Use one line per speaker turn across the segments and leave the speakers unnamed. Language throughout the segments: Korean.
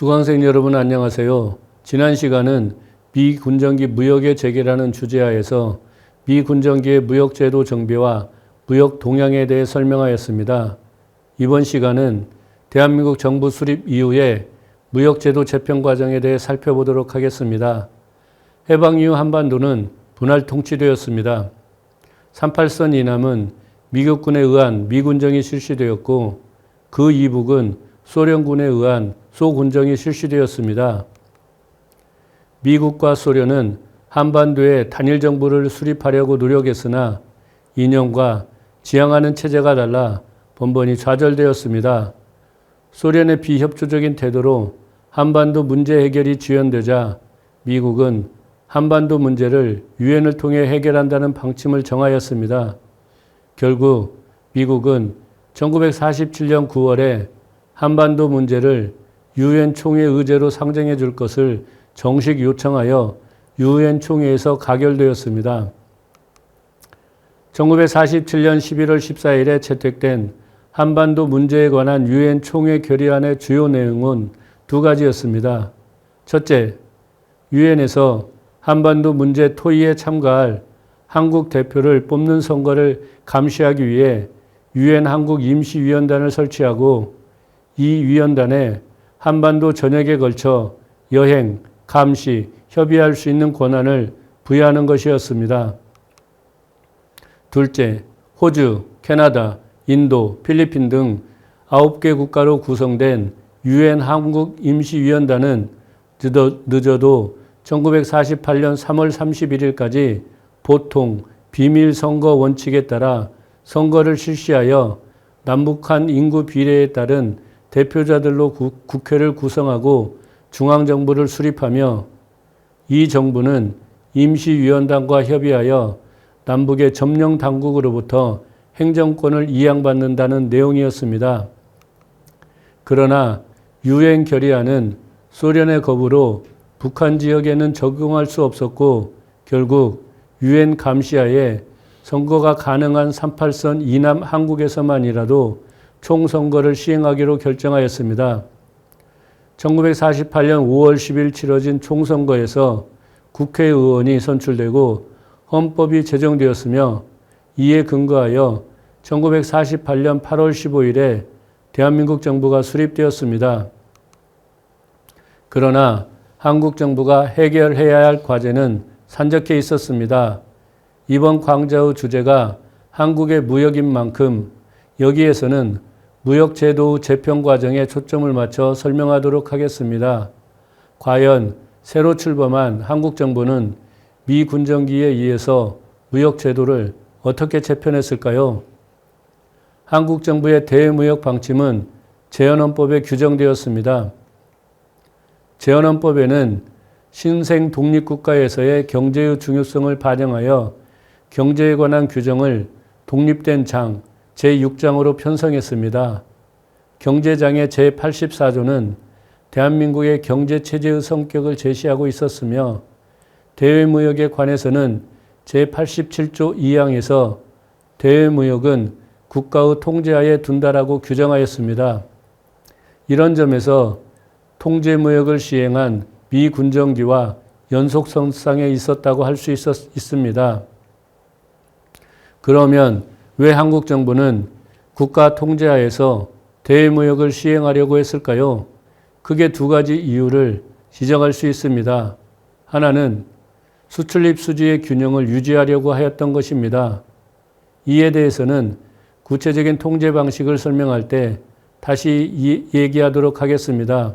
수강생 여러분 안녕하세요. 지난 시간은 미군정기 무역의 재개라는 주제하에서 미군정기의 무역제도 정비와 무역 동향에 대해 설명하였습니다. 이번 시간은 대한민국 정부 수립 이후의 무역제도 재편 과정에 대해 살펴보도록 하겠습니다. 해방 이후 한반도는 분할 통치되었습니다. 38선 이남은 미국군에 의한 미군정이 실시되었고 그 이북은 소련군에 의한 소군정이 실시되었습니다. 미국과 소련은 한반도에 단일 정부를 수립하려고 노력했으나 이념과 지향하는 체제가 달라 번번이 좌절되었습니다. 소련의 비협조적인 태도로 한반도 문제 해결이 지연되자 미국은 한반도 문제를 유엔을 통해 해결한다는 방침을 정하였습니다. 결국 미국은 1947년 9월에 한반도 문제를 유엔 총회 의제로 상정해 줄 것을 정식 요청하여 유엔 총회에서 가결되었습니다. 1947년 11월 14일에 채택된 한반도 문제에 관한 유엔 총회 결의안의 주요 내용은 두 가지였습니다. 첫째, 유엔에서 한반도 문제 토의에 참가할 한국 대표를 뽑는 선거를 감시하기 위해 유엔 한국 임시위원단을 설치하고 이 위원단에 한반도 전역에 걸쳐 여행, 감시, 협의할 수 있는 권한을 부여하는 것이었습니다. 둘째, 호주, 캐나다, 인도, 필리핀 등 9개 국가로 구성된 유엔 한국 임시위원단은 늦어도 1948년 3월 31일까지 보통 비밀 선거 원칙에 따라 선거를 실시하여 남북한 인구 비례에 따른 대표자들로 국회를 구성하고 중앙정부를 수립하며 이 정부는 임시위원단과 협의하여 남북의 점령 당국으로부터 행정권을 이양받는다는 내용이었습니다. 그러나 유엔 결의안은 소련의 거부로 북한 지역에는 적용할 수 없었고 결국 유엔 감시하에 선거가 가능한 38선 이남 한국에서만이라도 총선거를 시행하기로 결정하였습니다. 1948년 5월 10일 치러진 총선거에서 국회의원이 선출되고 헌법이 제정되었으며 이에 근거하여 1948년 8월 15일에 대한민국 정부가 수립되었습니다. 그러나 한국 정부가 해결해야 할 과제는 산적해 있었습니다. 이번 강좌의 주제가 한국의 무역인 만큼 여기에서는 무역제도 재편 과정에 초점을 맞춰 설명하도록 하겠습니다. 과연 새로 출범한 한국 정부는 미 군정기에 의해서 무역제도를 어떻게 재편했을까요? 한국 정부의 대무역 방침은 제헌헌법에 규정되었습니다. 제헌헌법에는 신생 독립국가에서의 경제의 중요성을 반영하여 경제에 관한 규정을 독립된 장 제6장으로 편성했습니다. 경제장의 제84조는 대한민국의 경제체제의 성격을 제시하고 있었으며 대외무역에 관해서는 제87조 2항에서 대외무역은 국가의 통제하에 둔다라고 규정하였습니다. 이런 점에서 통제무역을 시행한 미군정기와 연속선상에 있었다고 할 수 있습니다. 그러면 왜 한국 정부는 국가 통제하에서 대외무역을 시행하려고 했을까요? 크게 두 가지 이유를 지적할 수 있습니다. 하나는 수출입 수지의 균형을 유지하려고 하였던 것입니다. 이에 대해서는 구체적인 통제 방식을 설명할 때 다시 얘기하도록 하겠습니다.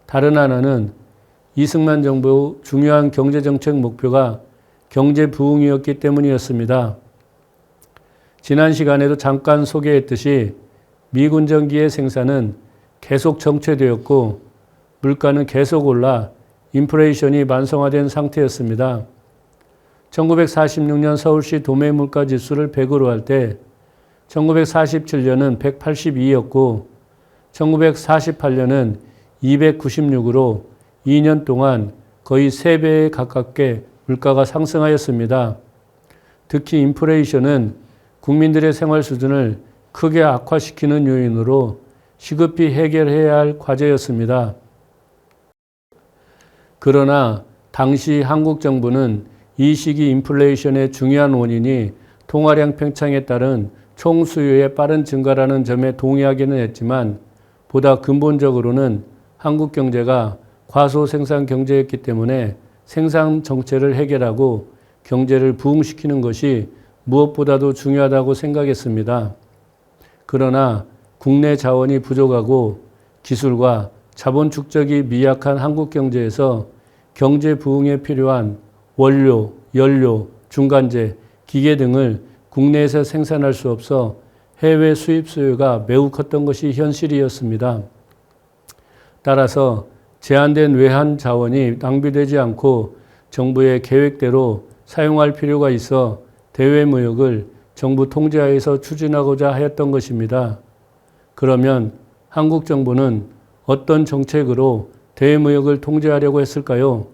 다른 하나는 이승만 정부의 중요한 경제정책 목표가 경제 부흥이었기 때문이었습니다. 지난 시간에도 잠깐 소개했듯이 미군정기의 생산은 계속 정체되었고 물가는 계속 올라 인플레이션이 만성화된 상태였습니다. 1946년 서울시 도매물가지수를 100으로 할 때 1947년은 182였고 1948년은 296으로 2년 동안 거의 3배에 가깝게 물가가 상승하였습니다. 특히 인플레이션은 국민들의 생활 수준을 크게 악화시키는 요인으로 시급히 해결해야 할 과제였습니다. 그러나 당시 한국 정부는 이 시기 인플레이션의 중요한 원인이 통화량 팽창에 따른 총 수요의 빠른 증가라는 점에 동의하기는 했지만 보다 근본적으로는 한국 경제가 과소 생산 경제였기 때문에 생산 정체를 해결하고 경제를 부흥시키는 것이 무엇보다도 중요하다고 생각했습니다. 그러나 국내 자원이 부족하고 기술과 자본 축적이 미약한 한국 경제에서 경제 부흥에 필요한 원료, 연료, 중간재, 기계 등을 국내에서 생산할 수 없어 해외 수입 수요가 매우 컸던 것이 현실이었습니다. 따라서 제한된 외환 자원이 낭비되지 않고 정부의 계획대로 사용할 필요가 있어 대외무역을 정부 통제하에서 추진하고자 하였던 것입니다. 그러면 한국 정부는 어떤 정책으로 대외무역을 통제하려고 했을까요?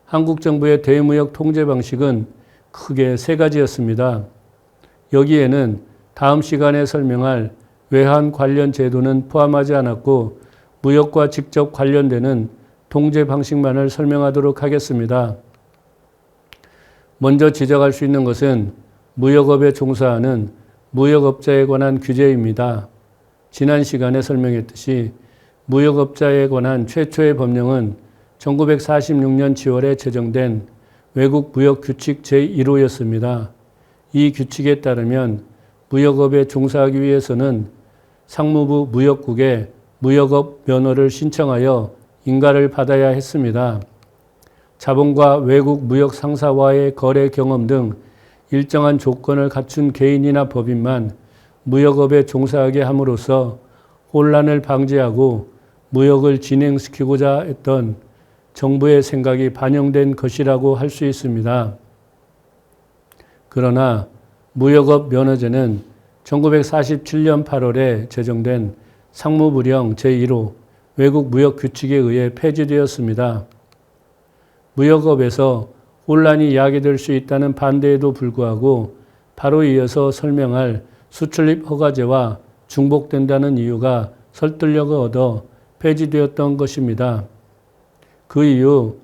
한국 정부의 대외무역 통제 방식은 크게 세 가지였습니다. 여기에는 다음 시간에 설명할 외환 관련 제도는 포함하지 않았고 무역과 직접 관련되는 통제 방식만을 설명하도록 하겠습니다. 먼저 지적할 수 있는 것은 무역업에 종사하는 무역업자에 관한 규제입니다. 지난 시간에 설명했듯이 무역업자에 관한 최초의 법령은 1946년 10월에 제정된 외국 무역규칙 제1호였습니다. 이 규칙에 따르면 무역업에 종사하기 위해서는 상무부 무역국에 무역업 면허를 신청하여 인가를 받아야 했습니다. 자본과 외국 무역 상사와의 거래 경험 등 일정한 조건을 갖춘 개인이나 법인만 무역업에 종사하게 함으로써 혼란을 방지하고 무역을 진행시키고자 했던 정부의 생각이 반영된 것이라고 할 수 있습니다. 그러나 무역업 면허제는 1947년 8월에 제정된 상무부령 제1호 외국 무역 규칙에 의해 폐지되었습니다. 무역업에서 혼란이 야기될 수 있다는 반대에도 불구하고 바로 이어서 설명할 수출입 허가제와 중복된다는 이유가 설득력을 얻어 폐지되었던 것입니다. 그 이후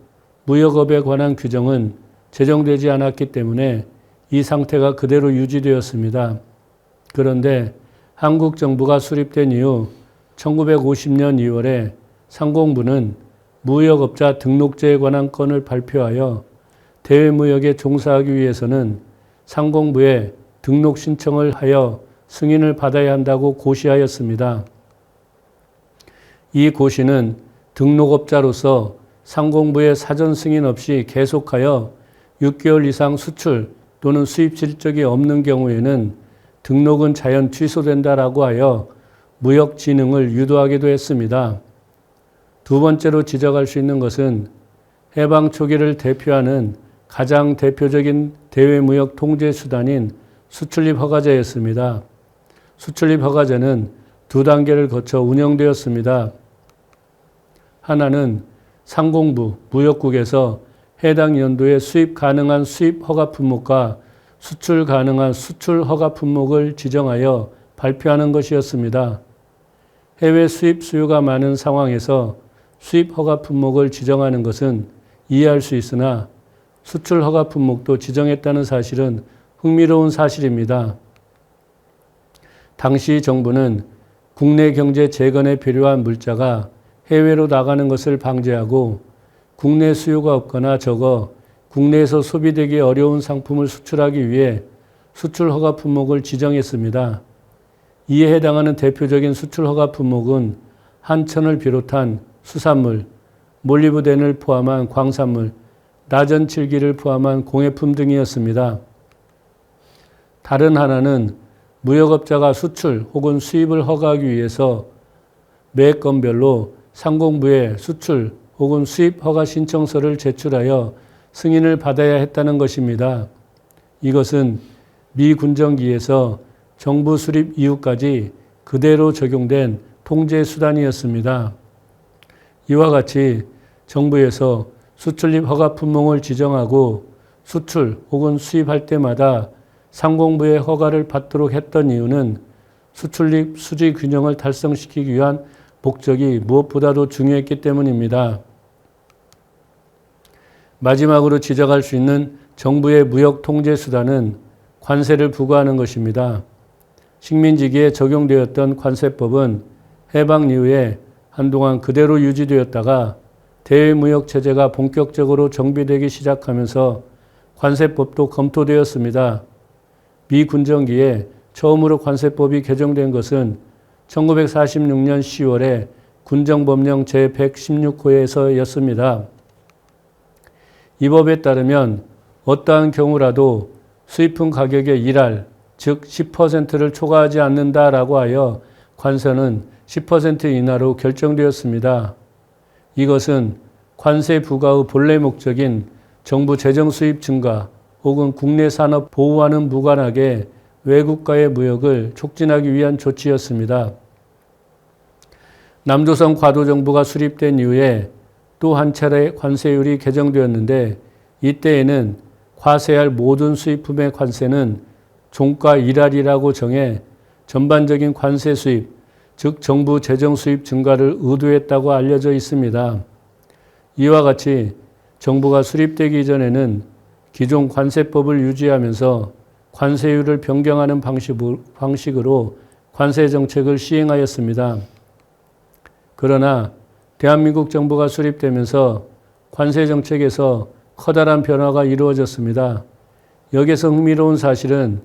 무역업에 관한 규정은 제정되지 않았기 때문에 이 상태가 그대로 유지되었습니다. 그런데 한국 정부가 수립된 이후 1950년 2월에 상공부는 무역업자 등록제에 관한 건을 발표하여 대외무역에 종사하기 위해서는 상공부에 등록 신청을 하여 승인을 받아야 한다고 고시하였습니다. 이 고시는 등록업자로서 상공부의 사전 승인 없이 계속하여 6개월 이상 수출 또는 수입 실적이 없는 경우에는 등록은 자연 취소된다라고 하여 무역 진흥을 유도하기도 했습니다. 두 번째로 지적할 수 있는 것은 해방 초기를 대표하는 가장 대표적인 대외무역 통제 수단인 수출입 허가제였습니다. 수출입 허가제는 두 단계를 거쳐 운영되었습니다. 하나는 상공부, 무역국에서 해당 연도에 수입 가능한 수입 허가 품목과 수출 가능한 수출 허가 품목을 지정하여 발표하는 것이었습니다. 해외 수입 수요가 많은 상황에서 수입 허가 품목을 지정하는 것은 이해할 수 있으나 수출 허가 품목도 지정했다는 사실은 흥미로운 사실입니다. 당시 정부는 국내 경제 재건에 필요한 물자가 해외로 나가는 것을 방지하고 국내 수요가 없거나 적어 국내에서 소비되기 어려운 상품을 수출하기 위해 수출 허가 품목을 지정했습니다. 이에 해당하는 대표적인 수출 허가 품목은 한천을 비롯한 수산물, 몰리브덴을 포함한 광산물, 나전칠기를 포함한 공예품 등이었습니다. 다른 하나는 무역업자가 수출 혹은 수입을 허가하기 위해서 매 건별로 상공부에 수출 혹은 수입 허가 신청서를 제출하여 승인을 받아야 했다는 것입니다. 이것은 미 군정기에서 정부 수립 이후까지 그대로 적용된 통제 수단이었습니다. 이와 같이 정부에서 수출입 허가 품목을 지정하고 수출 혹은 수입할 때마다 상공부의 허가를 받도록 했던 이유는 수출입 수지 균형을 달성시키기 위한 목적이 무엇보다도 중요했기 때문입니다. 마지막으로 지적할 수 있는 정부의 무역 통제 수단은 관세를 부과하는 것입니다. 식민지기에 적용되었던 관세법은 해방 이후에 한동안 그대로 유지되었다가 대외무역 체제가 본격적으로 정비되기 시작하면서 관세법도 검토되었습니다. 미 군정기에 처음으로 관세법이 개정된 것은 1946년 10월에 군정법령 제116호에서였습니다. 이 법에 따르면 어떠한 경우라도 수입품 가격의 1할, 즉 10%를 초과하지 않는다라고 하여 관세는 10% 인하로 결정되었습니다. 이것은 관세 부과의 본래 목적인 정부 재정 수입 증가 혹은 국내 산업 보호와는 무관하게 외국과의 무역을 촉진하기 위한 조치였습니다. 남조선 과도정부가 수립된 이후에 또 한 차례 관세율이 개정되었는데 이때에는 과세할 모든 수입품의 관세는 종가 1할이라고 정해 전반적인 관세 수입, 즉 정부 재정 수입 증가를 의도했다고 알려져 있습니다. 이와 같이 정부가 수립되기 이전에는 기존 관세법을 유지하면서 관세율을 변경하는 방식으로 관세 정책을 시행하였습니다. 그러나 대한민국 정부가 수립되면서 관세 정책에서 커다란 변화가 이루어졌습니다. 여기서 흥미로운 사실은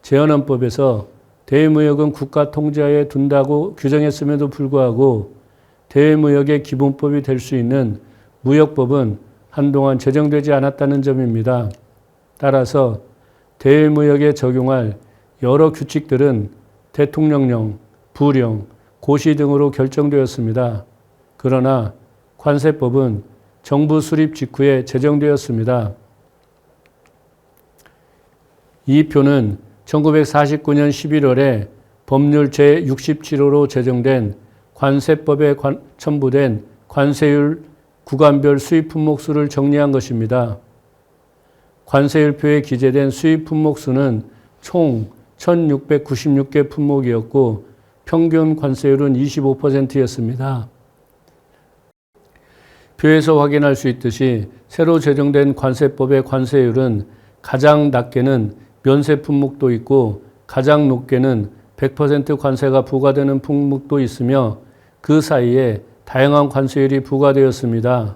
제헌헌법에서 대외무역은 국가 통제하에 둔다고 규정했음에도 불구하고 대외무역의 기본법이 될 수 있는 무역법은 한동안 제정되지 않았다는 점입니다. 따라서 대외무역에 적용할 여러 규칙들은 대통령령, 부령, 고시 등으로 결정되었습니다. 그러나 관세법은 정부 수립 직후에 제정되었습니다. 이 표는 1949년 11월에 법률 제67호로 제정된 관세법에 첨부된 관세율 구간별 수입 품목 수를 정리한 것입니다. 관세율표에 기재된 수입 품목 수는 총 1696개 품목이었고 평균 관세율은 25%였습니다. 표에서 확인할 수 있듯이 새로 제정된 관세법의 관세율은 가장 낮게는 면세 품목도 있고 가장 높게는 100% 관세가 부과되는 품목도 있으며 그 사이에 다양한 관세율이 부과되었습니다.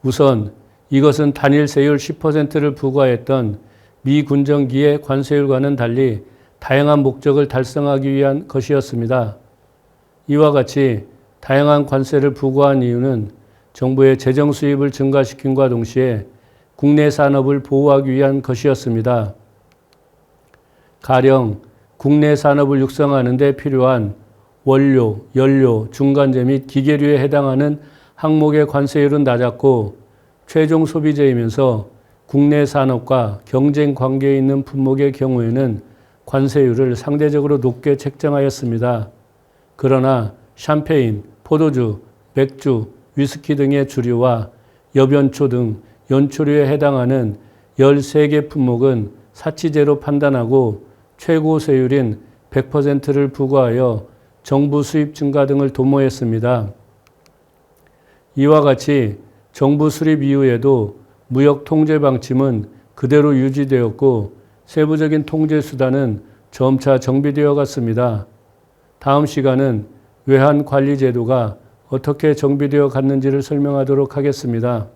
우선 이것은 단일 세율 10%를 부과했던 미 군정기의 관세율과는 달리 다양한 목적을 달성하기 위한 것이었습니다. 이와 같이 다양한 관세를 부과한 이유는 정부의 재정 수입을 증가시킴과 동시에 국내 산업을 보호하기 위한 것이었습니다. 가령 국내 산업을 육성하는 데 필요한 원료, 연료, 중간재 및 기계류에 해당하는 항목의 관세율은 낮았고 최종 소비재이면서 국내 산업과 경쟁 관계에 있는 품목의 경우에는 관세율을 상대적으로 높게 책정하였습니다. 그러나 샴페인, 포도주, 맥주, 위스키 등의 주류와 엽연초 등 연초류에 해당하는 13개 품목은 사치제로 판단하고 최고 세율인 100%를 부과하여 정부 수입 증가 등을 도모했습니다. 이와 같이 정부 수립 이후에도 무역 통제 방침은 그대로 유지되었고 세부적인 통제 수단은 점차 정비되어 갔습니다. 다음 시간은 외환 관리 제도가 어떻게 정비되어 갔는지를 설명하도록 하겠습니다.